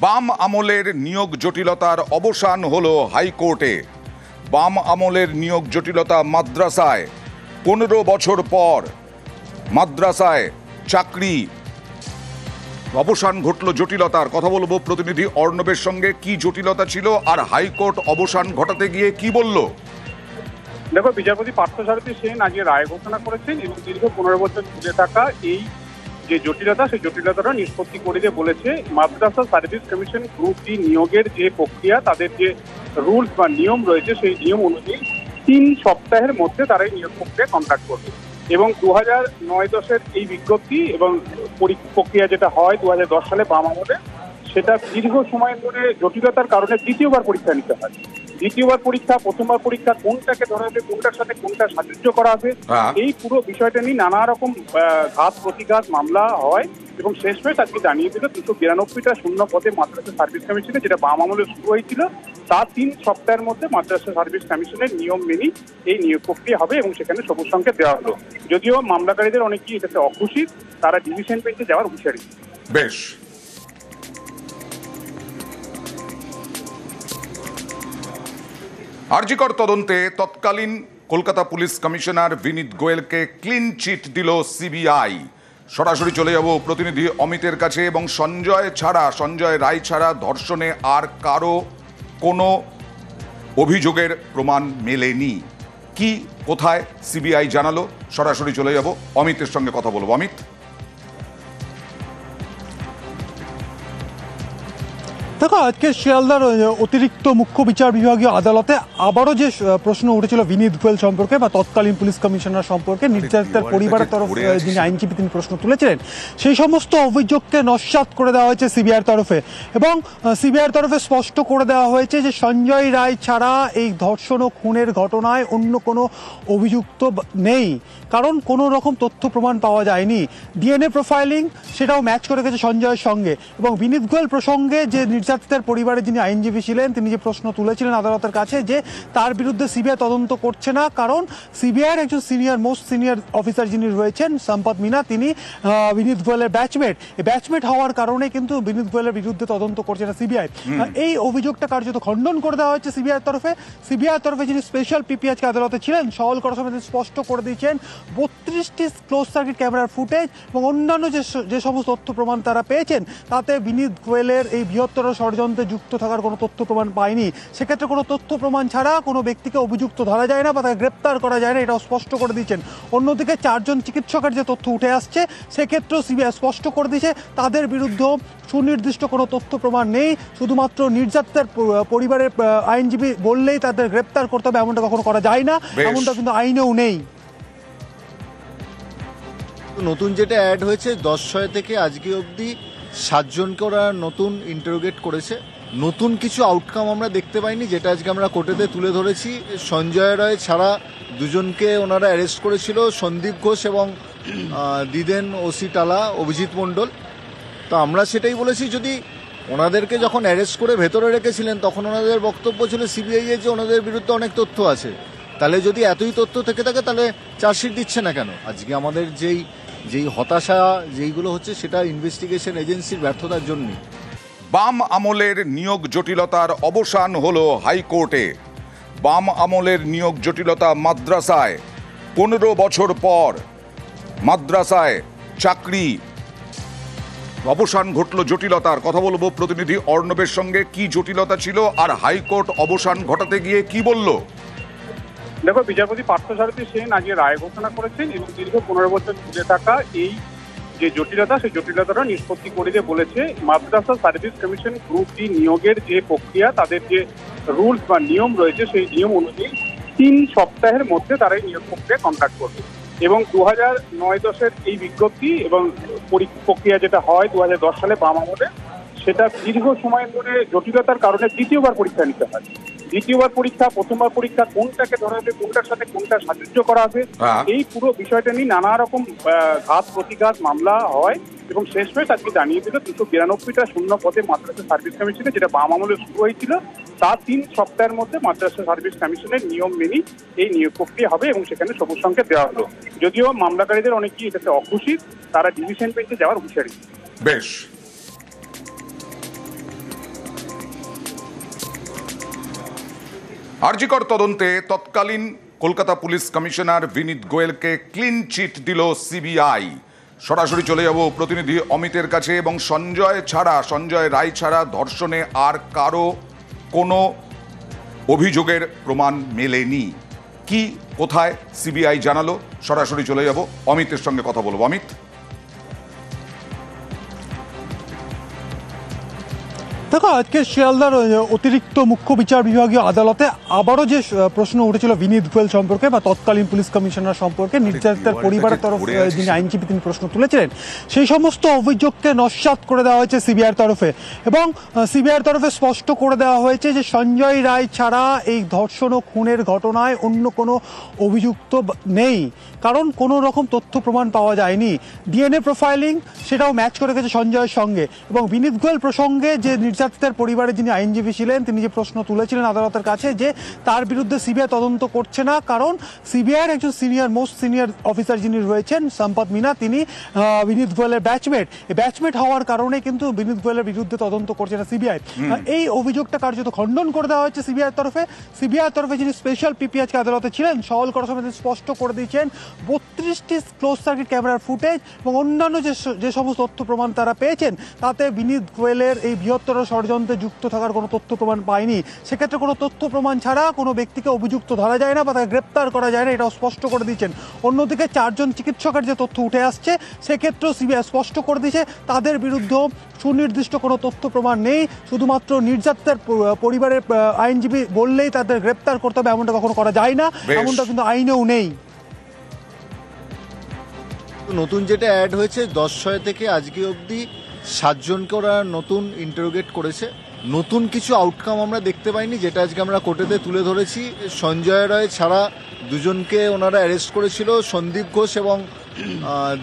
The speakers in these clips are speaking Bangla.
বাম আমলের নিয়োগ জটিলতার অবসান হলো হাইকোর্টে। বাম আমলের নিয়োগ জটিলতা মাদ্রাসায় 15 বছর পর মাদ্রাসায় চাকরি অবসান ঘটল জটিলতার। কথা বলবো প্রতিনিধি অর্ণবের সঙ্গে। কি জটিলতা ছিল আর হাইকোর্ট অবসান ঘটাতে গিয়ে কি বলল? দেখো, বিচারপতি পার্থসারথী সেন আজকে রায় ঘোষণা করেছেন এবং দীর্ঘ 15 বছর ঝুলে থাকা এই যে জটিলতা, সেই জটিলতাটা নিষ্পত্তি করে দিয়ে বলেছে মাদ্রাসা সার্ভিস কমিশন গ্রুপ ডি নিয়োগের যে প্রক্রিয়া, তাদের যে রুলস বা নিয়ম রয়েছে, সেই নিয়ম অনুযায়ী 3 সপ্তাহের মধ্যে তারা এই নিয়োগ প্রক্রিয়া কন্ডাক্ট করবে। এবং 2009-10 এই বিজ্ঞপ্তি এবং প্রক্রিয়া যেটা হয় 2010 সালে বাম আমলে, সেটা দীর্ঘ সময় ধরে জটিলতার কারণে দ্বিতীয়বার পরীক্ষা নিতে হয়। দ্বিতীয়বার পরীক্ষা, প্রথমবার পরীক্ষা, কোনটাকে ধরা হবে, কোনটার সাথে কোনটা সাহায্য করা হবে, এই পুরো বিষয়টা নিয়ে নানা রকম ঘাত প্রতিঘাত মামলা হয় এবং শেষমেশ আজকে জানিয়ে দিল 292টা শূন্য পদে মাদ্রাসা সার্ভিস কমিশনে, যেটা বাম আমলে শুরু হয়েছিল, তা 3 সপ্তাহের মধ্যে মাদ্রাসা সার্ভিস কমিশনের নিয়ম মেনেই এই নিয়োগ প্রক্রিয়া হবে এবং সেখানে সবুজ সংকেত দেওয়া হলো। যদিও মামলাকারীদের অনেকেই এটাতে অখুশি, তারা ডিভিশন বেঞ্চে যাওয়ার হুঁশিয়ারি। বেশ, আরজিকর তদন্তে তৎকালীন কলকাতা পুলিশ কমিশনার বিনীত গোয়েলকে ক্লিন চিট দিল সিবিআই। সরাসরি চলে যাব প্রতিনিধি অমিতের কাছে। এবং সঞ্জয় রায় ছাড়া ধর্ষণে আর কারো কোনো অভিযোগের প্রমাণ মেলেনি। কি কোথায় সিবিআই জানালো? সরাসরি চলে যাব অমিতের সঙ্গে কথা বলবো। অমিত, দেখো, আজকে শিয়ালদার অতিরিক্ত মুখ্য বিচার বিভাগীয় আদালতে আবারও যে প্রশ্ন উঠেছিল বিনীত গোয়েল সম্পর্কে বা তৎকালীন পুলিশ কমিশনার সম্পর্কে, নির্যাতিতার পরিবারের তরফ যিনি আইনজীবী তিনি প্রশ্ন তুলেছিলেন, সেই সমস্ত অভিযোগকে নস্যাৎ করে দেওয়া হয়েছে সিবিআইয়ের তরফে। এবং সিবিআইয়ের তরফে স্পষ্ট করে দেওয়া হয়েছে যে সঞ্জয় রায় ছাড়া এই ধর্ষণ ও খুনের ঘটনায় অন্য কোনো অভিযুক্ত নেই, কারণ কোনো রকম তথ্য প্রমাণ পাওয়া যায়নি। ডিএনএ প্রোফাইলিং সেটাও ম্যাচ করে গেছে সঞ্জয়ের সঙ্গে। এবং বিনীত গোয়েল প্রসঙ্গে যে নির্যাতিতার পরিবারের যিনি আইনজীবী ছিলেন, তিনি যে প্রশ্ন তুলেছিলেন আদালতের কাছে যে তার বিরুদ্ধে সিবিআই তদন্ত করছে না, কারণ সিবিআইয়ের একজন মোস্ট সিনিয়র অফিসার যিনি রয়েছেন সম্পদ মিনা, তিনি বিনীত গোয়েলের ব্যাচমেট। এই ব্যাচমেট হওয়ার কারণে কিন্তু বিনীত গোয়েলের বিরুদ্ধে তদন্ত করছে না সিবিআই। এই অভিযোগটা কার্যত খণ্ডন করে দেওয়া হয়েছে সিবিআইয়ের তরফে। সিবিআইয়ের তরফে যিনি স্পেশাল পিপি আজকে আদালতে ছিলেন, সওয়াল করার সময় তিনি স্পষ্ট করে দিয়েছেন 32টি ক্লোজ সার্কিট ক্যামেরার ফুটেজ এবং অন্যান্য যে সমস্ত তথ্য প্রমাণ তারা পেয়েছেন, তাতে বিনীত গোয়েলের এই বৃহত্তর ষড়যন্ত্রে যুক্ত থাকার কোনো তথ্য প্রমাণ পায়নি। সেক্ষেত্রে কোনো তথ্য প্রমাণ ছাড়া কোনো ব্যক্তিকে অভিযুক্ত ধরা যায় না বা তাকে গ্রেপ্তার করা যায় না, এটাও স্পষ্ট করে দিয়েছেন। অন্যদিকে 4 জন চিকিৎসকের যে তথ্য উঠে আসছে, সেক্ষেত্রেও সিবিআই স্পষ্ট করে দিয়েছে তাদের বিরুদ্ধেও সুনির্দিষ্ট কোনো তথ্য প্রমাণ নেই। শুধুমাত্র নির্যাতিতার পরিবারের আইনজীবী বললেই তাদের গ্রেপ্তার করতে হবে, এমনটা কখনো করা যায় না, এমনটা কিন্তু আইনেও নেই। নতুন যেটা অ্যাড হয়েছে 10/6 থেকে আজকে অবধি 7 জনকে ওরা নতুন ইন্টারোগেট করেছে। নতুন কিছু আউটকাম আমরা দেখতে পাইনি, যেটা আজকে আমরা কোর্টেতে তুলে ধরেছি। সঞ্জয় রায় ছাড়া 2 জনকে ওনারা অ্যারেস্ট করেছিল, সন্দীপ ঘোষ এবং দিদেন ওসি টালা অভিজিৎ মণ্ডল। তো আমরা সেটাই বলেছি, যদি ওনাদেরকে যখন অ্যারেস্ট করে ভেতরে রেখেছিলেন তখন ওনাদের বক্তব্য ছিল সিবিআই যে ওনাদের বিরুদ্ধে অনেক তথ্য আছে, তাহলে যদি এতই তথ্য থেকে থাকে তাহলে চার্জশিট দিচ্ছে না কেন? আজকে আমাদের যেই হতাশা যেইগুলো হচ্ছে, সেটা ইনভেস্টিগেশন এজেন্সির ব্যর্থতার জন্য। বাম আমলের নিয়োগ জটিলতার অবসান হলো হাইকোর্টে। বাম আমলের নিয়োগ জটিলতা মাদ্রাসায় 15 বছর পর মাদ্রাসায় চাকরি অবসান ঘটল জটিলতার। কথা বলবো প্রতিনিধি অর্ণবের সঙ্গে। কি জটিলতা ছিল আর হাইকোর্ট অবসান ঘটাতে গিয়ে কি বলল? দেখো, বিচারপতি পার্থসারথী সেন আজকে রায় ঘোষণা করেছেন এবং দীর্ঘ 15 বছর ঝুলে থাকা এই যে জটিলতা, সেই জটিলতাটা নিষ্পত্তি করে দিয়ে বলেছে মাদ্রাসা সার্ভিস কমিশন গ্রুপ ডি নিয়োগের যে প্রক্রিয়া, তাদের যে রুলস বা নিয়ম রয়েছে, সেই নিয়ম অনুযায়ী 3 সপ্তাহের মধ্যে তারা এই নিয়োগ প্রক্রিয়া কন্ডাক্ট করবে। এবং 2009-10 এই বিজ্ঞপ্তি এবং প্রক্রিয়া যেটা হয় 2010 সালে বাম আমলে, সেটা দীর্ঘ সময় ধরে জটিলতার কারণে দ্বিতীয়বার পরীক্ষা নিতে হয়। দ্বিতীয়বার পরীক্ষা, প্রথমবার পরীক্ষা, কোনটাকে ধরা হবে, কোনটার সাথে কোনটা সাহায্য করা হবে, এই পুরো বিষয়টা নিয়ে নানা রকম ঘাত প্রতিঘাত মামলা হয় এবং শেষমেশ আজকে জানিয়ে দিল 292টা শূন্য পদে মাদ্রাসা সার্ভিস কমিশনে, যেটা বাম আমলে শুরু হয়েছিল, তা 3 সপ্তাহের মধ্যে মাদ্রাসা সার্ভিস কমিশনের নিয়ম মেনেই এই নিয়োগ প্রক্রিয়া হবে এবং সেখানে সবুজ সংকেত দেওয়া হলো। যদিও মামলাকারীদের অনেকেই এটাতে অখুশি, তারা ডিভিশন বেঞ্চে যাওয়ার হুঁশিয়ারি। বেশ, আরজিকর তদন্তে তৎকালীন কলকাতা পুলিশ কমিশনার বিনীত গোয়েলকে ক্লিন চিট দিল সিবিআই। সরাসরি চলে যাব প্রতিনিধি অমিতের কাছে। এবং সঞ্জয় রায় ছাড়া ধর্ষণে আর কারো কোনো অভিযোগের প্রমাণ মেলেনি। কি কোথায় সিবিআই জানালো, সরাসরি চলে যাব অমিতের সঙ্গে কথা বলবো। অমিত, দেখো, আজকে শিয়ালদার অতিরিক্ত মুখ্য বিচার বিভাগীয় আদালতে আবারও যে প্রশ্ন উঠেছিল বিনীত গোয়েল সম্পর্কে বা তৎকালীন পুলিশ কমিশনার সম্পর্কে, নির্যাতিতার পরিবারের তরফ যিনি আইনজীবী তিনি প্রশ্ন তুলেছিলেন, সেই সমস্ত অভিযোগকে নস্যাৎ করে দেওয়া হয়েছে সিবিআইয়ের তরফে। এবং সিবিআইয়ের তরফে স্পষ্ট করে দেওয়া হয়েছে যে সঞ্জয় রায় ছাড়া এই ধর্ষণ ও খুনের ঘটনায় অন্য কোনো অভিযুক্ত নেই, কারণ কোনো রকম তথ্য প্রমাণ পাওয়া যায়নি। ডিএনএ প্রোফাইলিং সেটাও ম্যাচ করে গেছে সঞ্জয়ের সঙ্গে। এবং বিনীত গোয়েল প্রসঙ্গে যে নির্যাতিতার পরিবারের যিনি আইনজীবী ছিলেন, তিনি যে প্রশ্ন তুলেছিলেন আদালতের কাছে যে তার বিরুদ্ধে সিবিআই তদন্ত করছে না, কারণ সিবিআইয়ের একজন মোস্ট সিনিয়র অফিসার যিনি রয়েছেন সম্পদ মিনা, তিনি বিনীত গোয়েলের ব্যাচমেট। এই ব্যাচমেট হওয়ার কারণে কিন্তু বিনীত গোয়েলের বিরুদ্ধে তদন্ত করছে না সিবিআই। এই অভিযোগটা কার্যত খণ্ডন করে দেওয়া হয়েছে সিবিআইয়ের তরফে। সিবিআইয়ের তরফে যিনি স্পেশাল পিপি আজকে আদালতে ছিলেন, সওয়াল করার সময় তিনি স্পষ্ট করে দিয়েছেন 32টি ক্লোজ সার্কিট ক্যামেরার ফুটেজ এবং অন্যান্য যে সমস্ত তথ্য প্রমাণ তারা পেয়েছেন, তাতে বিনীত গোয়েলের এই বৃহত্তর ষড়যন্ত্রে যুক্ত থাকার কোনো তথ্য প্রমাণ পায়নি। সেক্ষেত্রে কোনো তথ্য প্রমাণ ছাড়া কোনো ব্যক্তিকে অভিযুক্ত ধরা যায় না বা তাকে গ্রেপ্তার করা যায় না, এটাও স্পষ্ট করে দিয়েছেন। অন্যদিকে 4 জন চিকিৎসকের যে তথ্য উঠে আসছে, সেক্ষেত্রেও সিবিআই স্পষ্ট করে দিয়েছে তাদের বিরুদ্ধেও সুনির্দিষ্ট কোনো তথ্য প্রমাণ নেই। শুধুমাত্র নির্যাতিতার পরিবারের আইনজীবী বললেই তাদের গ্রেপ্তার করতে হবে, এমনটা কখনো করা যায় না, এমনটা কিন্তু আইনেও নেই। নতুন যেটা অ্যাড হয়েছে 10/6 থেকে আজকে অবধি 7 জনকে ওরা নতুন ইন্টারোগেট করেছে। নতুন কিছু আউটকাম আমরা দেখতে পাইনি, যেটা আজকে আমরা কোর্টেতে তুলে ধরেছি। সঞ্জয় রায় ছাড়া 2 জনকে ওনারা অ্যারেস্ট করেছিল, সন্দীপ ঘোষ এবং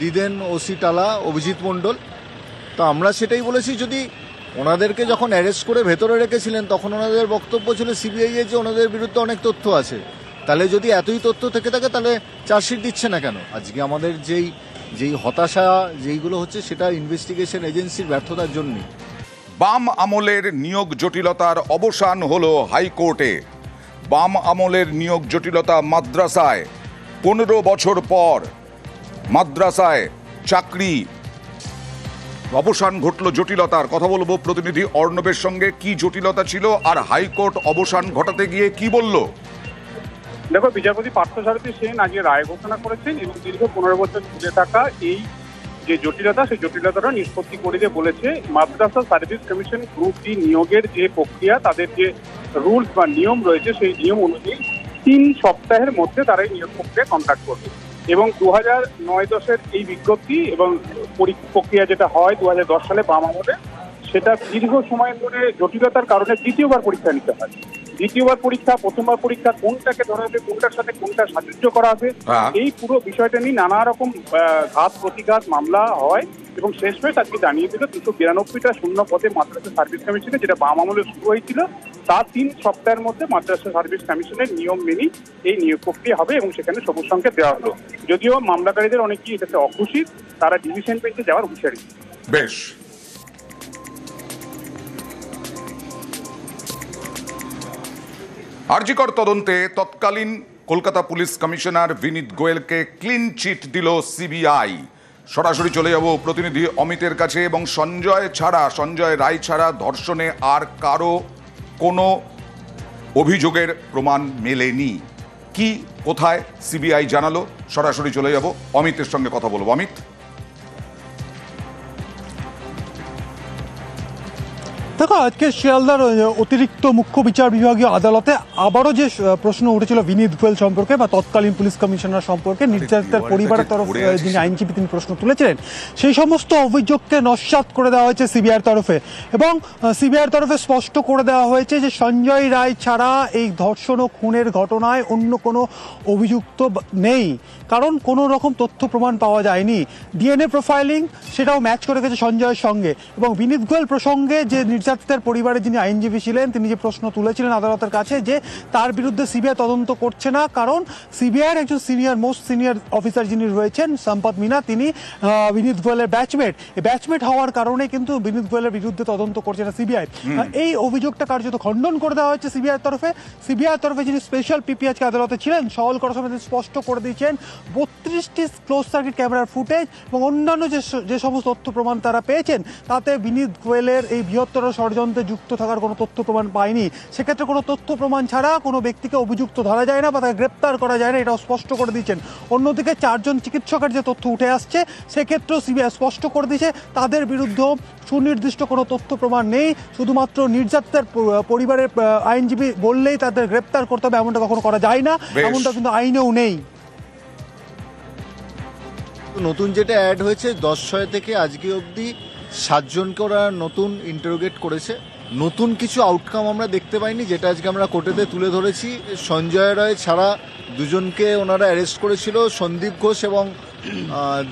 দিদেন ওসি টালা অভিজিৎ মণ্ডল। তো আমরা সেটাই বলেছি, যদি ওনাদেরকে যখন অ্যারেস্ট করে ভেতরে রেখেছিলেন তখন ওনাদের বক্তব্য ছিল সিবিআই যে ওনাদের বিরুদ্ধে অনেক তথ্য আছে। তাহলে যদি এতই তথ্য থেকে থাকে তাহলে চার্জশিট দিচ্ছে না কেন? আজকে আমাদের যেই হতাশা যেইগুলো হচ্ছে, সেটা ইনভেস্টিগেশন এজেন্সির ব্যর্থতার জন্য। বাম আমলের নিয়োগ জটিলতার অবসান হলো হাইকোর্টে। বাম আমলের নিয়োগ জটিলতা মাদ্রাসায় 15 বছর পর মাদ্রাসায় চাকরি অবসান ঘটলো জটিলতার। কথা বলবো প্রতিনিধি অর্ণবের সঙ্গে। কি জটিলতা ছিল আর হাইকোর্ট অবসান ঘটাতে গিয়ে কি বলল? দেখো, বিচারপতি পার্থসারথী সেন আজকে রায় ঘোষণা করেছেন এবং দীর্ঘ 15 বছর ঝুলে থাকা এই যে জটিলতা, সেই জটিলতাটা নিষ্পত্তি করে দিয়ে বলেছে মাদ্রাসা সার্ভিস কমিশন গ্রুপ ডি নিয়োগের যে প্রক্রিয়া, তাদের যে রুলস বা নিয়ম রয়েছে, সেই নিয়ম অনুযায়ী 3 সপ্তাহের মধ্যে তারা এই নিয়োগ প্রক্রিয়া কন্ডাক্ট করবে। এবং 2009-10 এই বিজ্ঞপ্তি এবং প্রক্রিয়া যেটা হয় 2010 সালে বাম আমলে, সেটা দীর্ঘ সময় ধরে জটিলতার কারণে দ্বিতীয়বার পরীক্ষা নিতে হয়। দ্বিতীয়বার পরীক্ষা, প্রথমবার পরীক্ষা, কোনটাকে ধরা হবে, কোনটার সাথে কোনটা সাহায্য করা হবে, এই পুরো বিষয়টা নিয়ে নানা রকম ঘাত প্রতিঘাত মামলা হয় এবং শেষমেশ আজকে জানিয়ে দিল 292টা শূন্য পদে মাদ্রাসা সার্ভিস কমিশনে, যেটা বাম আমলে শুরু হয়েছিল, তা 3 সপ্তাহের মধ্যে মাদ্রাসা সার্ভিস কমিশনের নিয়ম মেনেই এই নিয়োগ প্রক্রিয়া হবে এবং সেখানে সবুজ সংকেত দেওয়া হলো। যদিও মামলাকারীদের অনেকেই এটাতে অখুশি, তারা ডিভিশন বেঞ্চে যাওয়ার হুঁশিয়ারি। বেশ, আরজিকর তদন্তে তৎকালীন কলকাতা পুলিশ কমিশনার বিনীত গোয়েলকে ক্লিন চিট দিল সিবিআই। সরাসরি চলে যাব প্রতিনিধি অমিতের কাছে। এবং সঞ্জয় রায় ছাড়া ধর্ষণে আর কারো কোনো অভিযোগের প্রমাণ মেলেনি। কি কোথায় সিবিআই জানালো, সরাসরি চলে যাব অমিতের সঙ্গে কথা বলবো। অমিত, দেখো, আজকে শিয়ালদার অতিরিক্ত মুখ্য বিচার বিভাগীয় আদালতে আবারও যে প্রশ্ন উঠেছিল বিনীত গোয়েল সম্পর্কে বা তৎকালীন পুলিশ কমিশনার সম্পর্কে, নির্যাতিতার পরিবারের তরফ যিনি আইনজীবী তিনি প্রশ্ন তুলেছিলেন, সেই সমস্ত অভিযোগকে নস্যাৎ করে দেওয়া হয়েছে সিবিআইয়ের তরফে। এবং সিবিআইয়ের তরফে স্পষ্ট করে দেওয়া হয়েছে যে সঞ্জয় রায় ছাড়া এই ধর্ষণ ও খুনের ঘটনায় অন্য কোনো অভিযুক্ত নেই, কারণ কোনো রকম তথ্য প্রমাণ পাওয়া যায়নি। ডিএনএ প্রোফাইলিং সেটাও ম্যাচ করে গেছে সঞ্জয়ের সঙ্গে। এবং বিনীত গোয়েল প্রসঙ্গে যে নির্যাতিতার পরিবারে যিনি আইনজীবী ছিলেন তিনি যে প্রশ্ন তুলেছিলেন আদালতের কাছে যে তার বিরুদ্ধে সিবিআই তদন্ত করছে না, কারণ সিবিআইয়ের একজন মোস্ট সিনিয়র অফিসার যিনি রয়েছেন সম্পদ মিনা, তিনি বিনীত গোয়েলের ব্যাচমেট। এই ব্যাচমেট হওয়ার কারণে কিন্তু বিনীত গোয়েলের বিরুদ্ধে তদন্ত করছে না সিবিআই। এই অভিযোগটা কার্যত খণ্ডন করে দেওয়া হয়েছে সিবিআইয়ের তরফে যিনি স্পেশাল পিপি আজকে আদালতে ছিলেন সওয়াল করার সময় তিনি স্পষ্ট করে দিয়েছেন 32টি ক্লোজ সার্কিট ক্যামেরার ফুটেজ এবং অন্যান্য যে সমস্ত তথ্য প্রমাণ তারা পেয়েছেন তাতে বিনীত গোয়েলের এই বৃহত্তর ষড়যন্ত্রে যুক্ত থাকার কোনো তথ্য প্রমাণ পায়নি। সেক্ষেত্রে কোনো তথ্য প্রমাণ ছাড়া কোনো ব্যক্তিকে অভিযুক্ত ধরা যায় না বা তাকে গ্রেপ্তার করা যায় না, এটাও স্পষ্ট করে দিয়েছেন। অন্যদিকে 4 জন চিকিৎসকের যে তথ্য উঠে আসছে সেক্ষেত্রেও সিবিআই স্পষ্ট করে দিয়েছে তাদের বিরুদ্ধেও সুনির্দিষ্ট কোনো তথ্য প্রমাণ নেই, শুধুমাত্র নির্যাতিতার পরিবারের আইনজীবী বললেই তাদের গ্রেপ্তার করতে হবে এমনটা কখনো করা যায় না, এমনটা কিন্তু আইনেও নেই। নতুন যেটা অ্যাড হয়েছে 10/6 থেকে আজকে অবধি 7 জনকে ওরা নতুন ইন্টারোগেট করেছে। নতুন কিছু আউটকাম আমরা দেখতে পাইনি, যেটা আজকে আমরা কোর্টেতে তুলে ধরেছি। সঞ্জয় রায় ছাড়া 2 জনকে ওনারা অ্যারেস্ট করেছিল, সন্দীপ ঘোষ এবং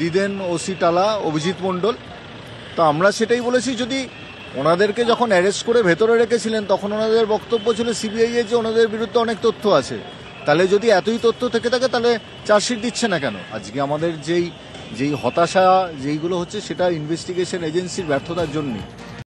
দিদেন ওসি টালা অভিজিৎ মণ্ডল। তো আমরা সেটাই বলেছি, যদি ওনাদেরকে যখন অ্যারেস্ট করে ভেতরে রেখেছিলেন তখন ওনাদের বক্তব্য ছিল সিবিআই এর যে ওনাদের বিরুদ্ধে অনেক তথ্য আছে, তাহলে যদি এতই তথ্য থেকে থাকে তাহলে চার্জশিট দিচ্ছে না কেন? আজকে আমাদের যেই হতাশা যেইগুলো হচ্ছে সেটা ইনভেস্টিগেশন এজেন্সির ব্যর্থতার জন্যই।